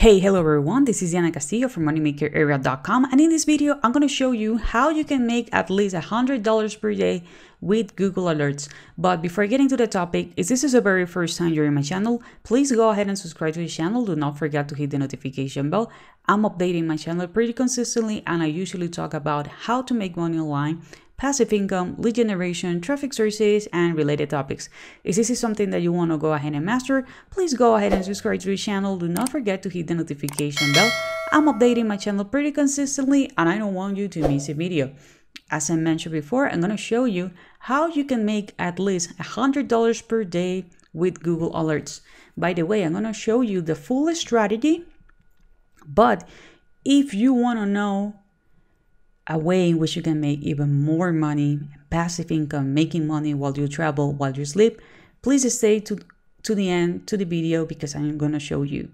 Hello everyone, this is Castillo from moneymakerarea.com, and in this video I'm going to show you how you can make at least $100 per day with Google Alerts. But before getting to the topic, if this is the very first time you're in my channel, please go ahead and subscribe to the channel. Do not forget to hit the notification bell. I'm updating my channel pretty consistently, and I usually talk about how to make money online, passive income, lead generation, traffic sources, and related topics. If this is something that you want to go ahead and master, please go ahead and subscribe to the channel. Do not forget to hit the notification bell. I'm updating my channel pretty consistently, and I don't want you to miss a video. As I mentioned before, I'm going to show you how you can make at least $100 per day with Google Alerts. By the way, I'm going to show you the full strategy, but if you want to know a way in which you can make even more money, passive income, making money while you travel, while you sleep, please stay to the end to the video, because I'm going to show you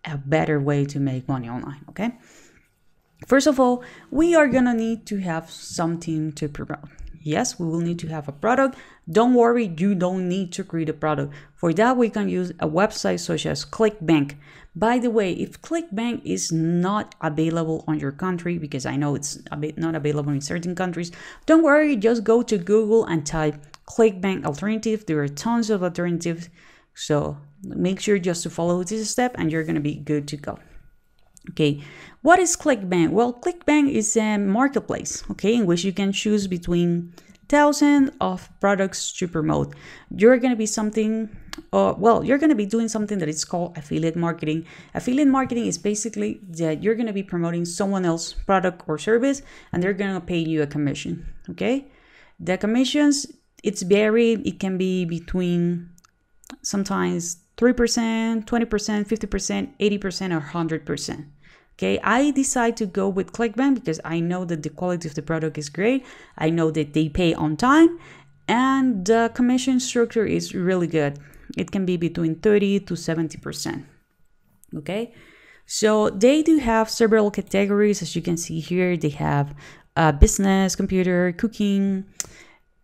a better way to make money online, okay? First of all, we are going to need to have something to promote. Yes, we will need to have a product. Don't worry, you don't need to create a product. For that, we can use a website such as ClickBank. By the way, if ClickBank is not available on your country, because I know it's not available in certain countries, don't worry, just go to Google and type ClickBank alternative. There are tons of alternatives. So make sure just to follow this step and you're going to be good to go. Okay, what is ClickBank? Well, ClickBank is a marketplace, okay, in which you can choose between thousands of products to promote. You're going to be you're going to be doing something that is called affiliate marketing. Affiliate marketing is basically that you're going to be promoting someone else's product or service, and they're going to pay you a commission, okay? The commissions, it's varied. It can be between sometimes 3%, 20%, 50%, 80%, or 100%. Okay, I decide to go with ClickBank because I know that the quality of the product is great. I know that they pay on time, and the commission structure is really good. It can be between 30 to 70%. Okay, so they do have several categories, as you can see here. They have business, computer, cooking,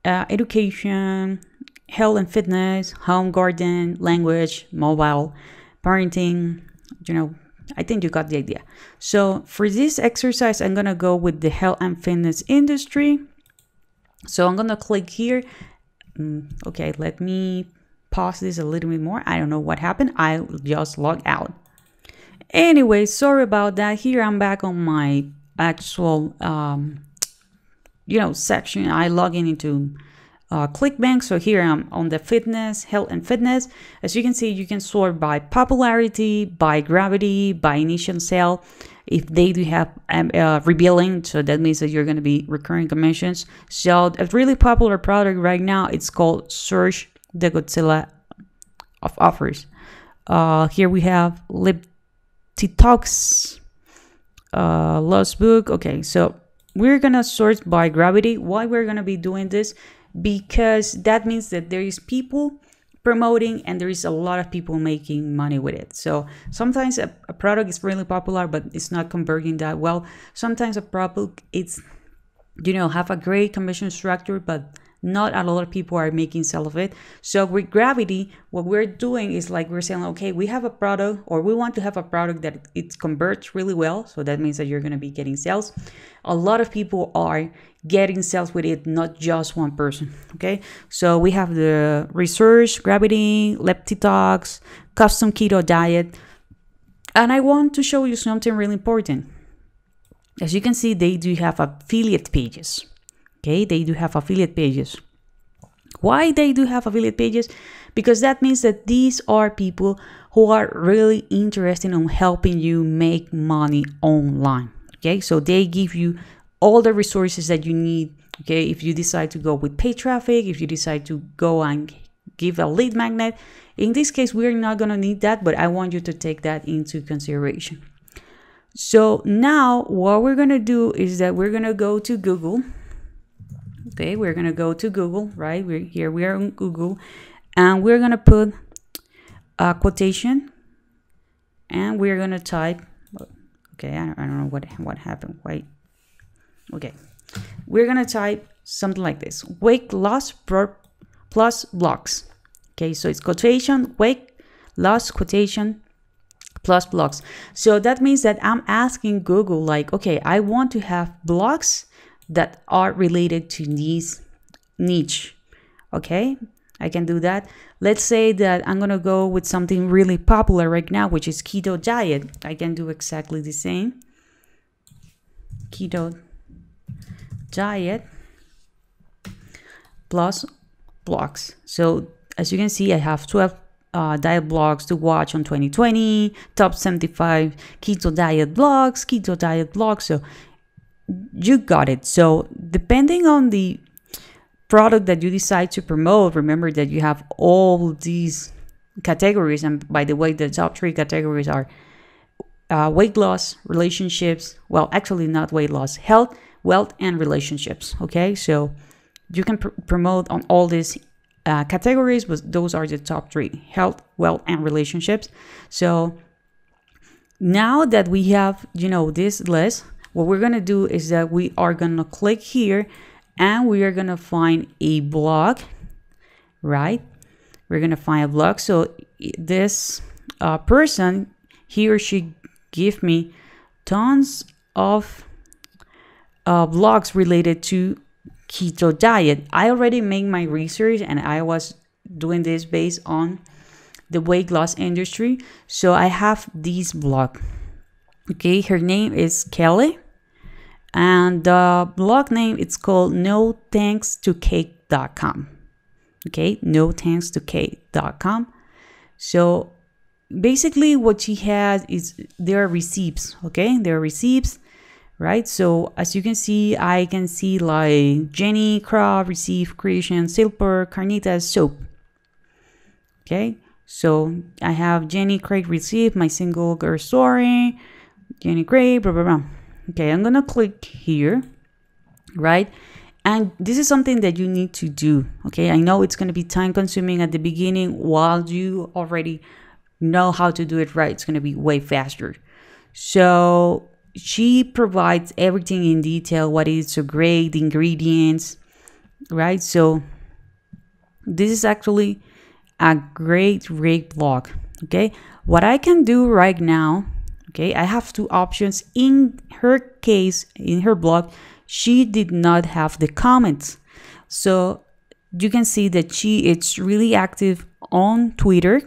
education, health and fitness, home, garden, language, mobile, parenting, I think you got the idea. So for this exercise, I'm going to go with the health and fitness industry. So I'm going to click here. Okay, let me pause this a little bit more. I don't know what happened. I just logged out. Anyway, sorry about that. Here I'm back on my actual, section. I log into ClickBank. So here I'm on the fitness, health and fitness. As you can see, you can sort by popularity, by gravity, by initial sale. If they do have rebilling, so that means that you're going to be recurring commissions. So a really popular product right now, it's called Search the Godzilla of offers. Here we have Lip Detox, Lost Book. Okay, so we're going to sort by gravity. Why we're going to be doing this? Because that means that there is people promoting and there is a lot of people making money with it. So sometimes a product is really popular, but it's not converting that well. Sometimes a product, it's, have a great commission structure, but not a lot of people are making sale of it. So with gravity, what we're doing is like we're saying, okay, we have a product, or we want to have a product that it converts really well. So that means that you're going to be getting sales. A lot of people are getting sales with it, not just one person. Okay, so we have the research, gravity, Lip Detox, custom keto diet. And I want to show you something really important. As you can see, they do have affiliate pages. Okay, they do have affiliate pages. Why they do have affiliate pages? Because that means that these are people who are really interested in helping you make money online. Okay, so they give you all the resources that you need. Okay, if you decide to go with paid traffic, if you decide to go and give a lead magnet, in this case, we're not going to need that, but I want you to take that into consideration. So now what we're going to do is that we're going to go to Google. Okay, we're going to go to Google, right? We are on Google, and we're going to put a quotation, and we're going to type, okay, I don't know what happened. Wait. Okay, we're going to type something like this: weight loss plus blocks. Okay, so it's quotation, weight loss, quotation, plus blogs. So that means that I'm asking Google like, okay, I want to have blogs that are related to this niche. Okay, I can do that. Let's say that I'm gonna go with something really popular right now, which is keto diet. I can do exactly the same. Keto diet plus blogs. So as you can see, I have 12 diet blogs to watch on 2020, top 75 keto diet blogs. So you got it. So depending on the product that you decide to promote, remember that you have all these categories. And by the way, the top 3 categories are weight loss, relationships, well, actually not weight loss, health, wealth, and relationships. Okay, so you can promote on all these categories, but those are the top 3: health, wealth, and relationships. So now that we have, this list, what we're gonna do is that we are gonna click here and we are gonna find a blog, right? We're gonna find a blog. So this person, he or she give me tons of blogs related to keto diet. I already made my research and I was doing this based on the weight loss industry. So I have this blog. Okay, her name is Kelly. And the blog name, it's called nothankstocake.com. Okay, nothankstocake.com. So basically what she has is there are receipts. Okay, there are receipts, right? So as you can see, I can see like Jenny Craw received creation silver carnitas soap. Okay, so I have Jenny Craig received my single girl story, Jenny Craig, blah blah blah. Okay, I'm gonna click here, right? And this is something that you need to do. Okay, I know it's gonna be time consuming at the beginning. While you already know how to do it right, it's gonna be way faster. So she provides everything in detail, what is so great, the ingredients, right? So this is actually a great blog. Okay, what I can do right now, okay, I have 2 options. In her case, in her blog, she did not have the comments. So you can see that it's really active on Twitter.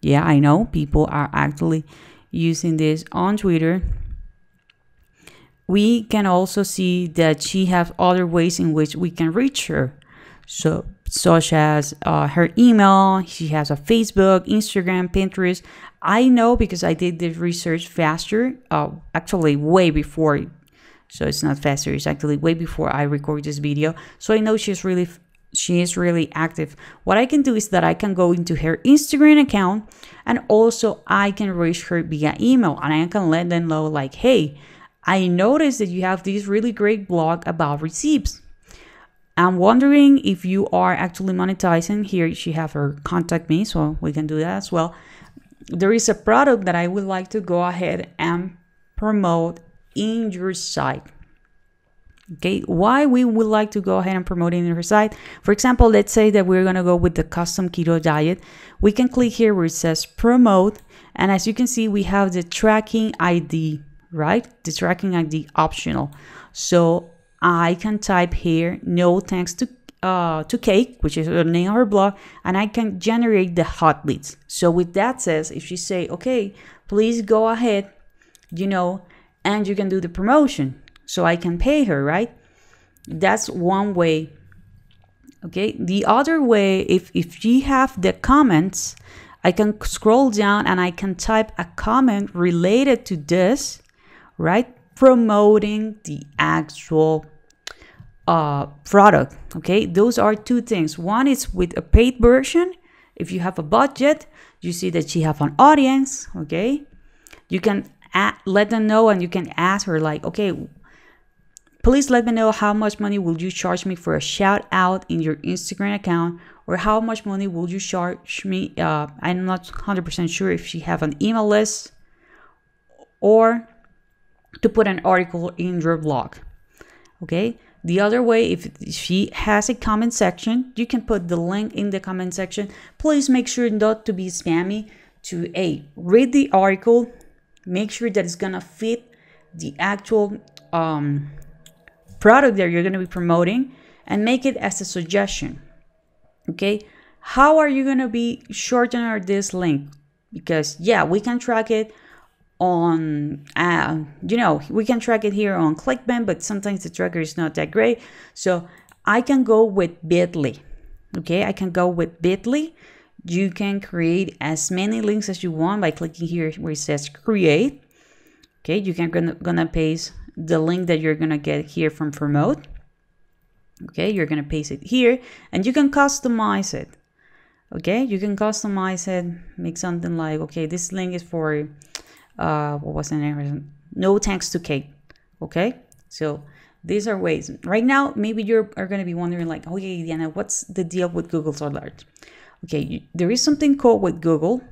Yeah, I know people are actually using this on Twitter. We can also see that she has other ways in which we can reach her. So such as her email, she has a Facebook, Instagram, Pinterest. I know because I did the research faster, actually way before. So it's not faster, it's actually way before I record this video. So I know she is really active. What I can do is that I can go into her Instagram account and also I can reach her via email and I can let them know like, hey, I noticed that you have this really great blog about receipts. I'm wondering if you are actually monetizing. Here she have her contact me, so we can do that as well. There is a product that I would like to go ahead and promote in your site. Okay, why we would like to go ahead and promote it in your site? For example, let's say that we're gonna go with the custom keto diet. We can click here where it says promote, and as you can see, we have the tracking ID, right? The tracking ID optional. So I can type here no thanks to cake, which is the name of her blog, and I can generate the hot leads. So with that says, if she say, okay, please go ahead, and you can do the promotion, so I can pay her, right? That's one way. Okay, the other way, if she have the comments, I can scroll down and I can type a comment related to this, right? Promoting the actual product. Okay, those are 2 things. One is with a paid version. If you have a budget, you see that she have an audience. Okay, you can let them know and you can ask her like, okay, please let me know how much money will you charge me for a shout out in your Instagram account, or how much money will you charge me? I'm not 100% sure if she have an email list, or to put an article in your blog. Okay, the other way, if she has a comment section, you can put the link in the comment section. Please make sure not to be spammy. to read the article, make sure that it's gonna fit the actual product that you're gonna be promoting, and make it as a suggestion. Okay, how are you gonna be shortening this link? Because yeah, we can track it on we can track it here on ClickBank, but sometimes the tracker is not that great. So I can go with bit.ly. Okay, I can go with bit.ly. You can create as many links as you want by clicking here where it says create. Okay, you can gonna paste the link that you're gonna get here from Promote. Okay, you're gonna paste it here, and you can customize it. Okay, you can customize it, make something like, okay, this link is for what was the name? No thanks to Kate. Okay, so these are ways. Right now, maybe you are going to be wondering like, okay, Diana, what's the deal with Google's alert? Okay, there is something called with Google,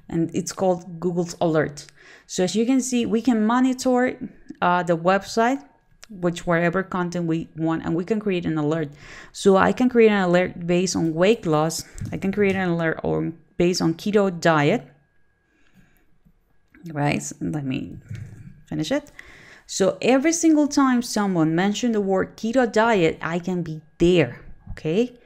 and it's called Google's alert. So as you can see, we can monitor the website, which whatever content we want, and we can create an alert. So I can create an alert based on weight loss. I can create an alert based on keto diet. Right, so let me finish it. So every single time someone mentioned the word keto diet, I can be there. Okay,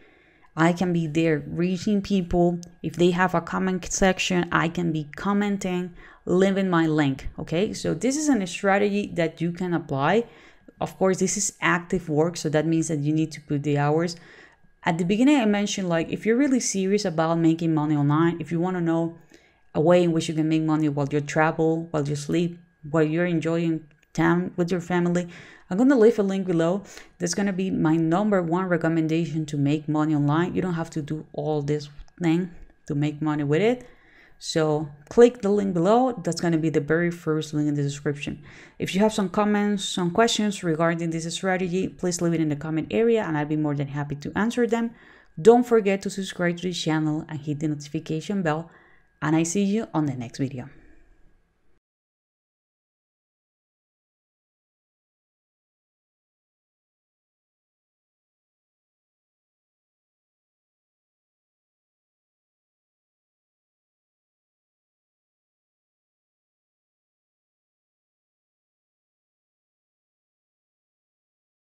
I can be there reaching people. If they have a comment section, I can be commenting, leaving my link. Okay, so this is a strategy that you can apply. Of course, this is active work, so that means that you need to put the hours. At the beginning, I mentioned like if you're really serious about making money online, if you want to know a way in which you can make money while you travel, while you sleep, while you're enjoying time with your family, I'm going to leave a link below. That's going to be my #1 recommendation to make money online. You don't have to do all this thing to make money with it. So click the link below. That's going to be the very first link in the description. If you have some comments, some questions regarding this strategy, please leave it in the comment area and I'll be more than happy to answer them. Don't forget to subscribe to the channel and hit the notification bell. And I see you on the next video.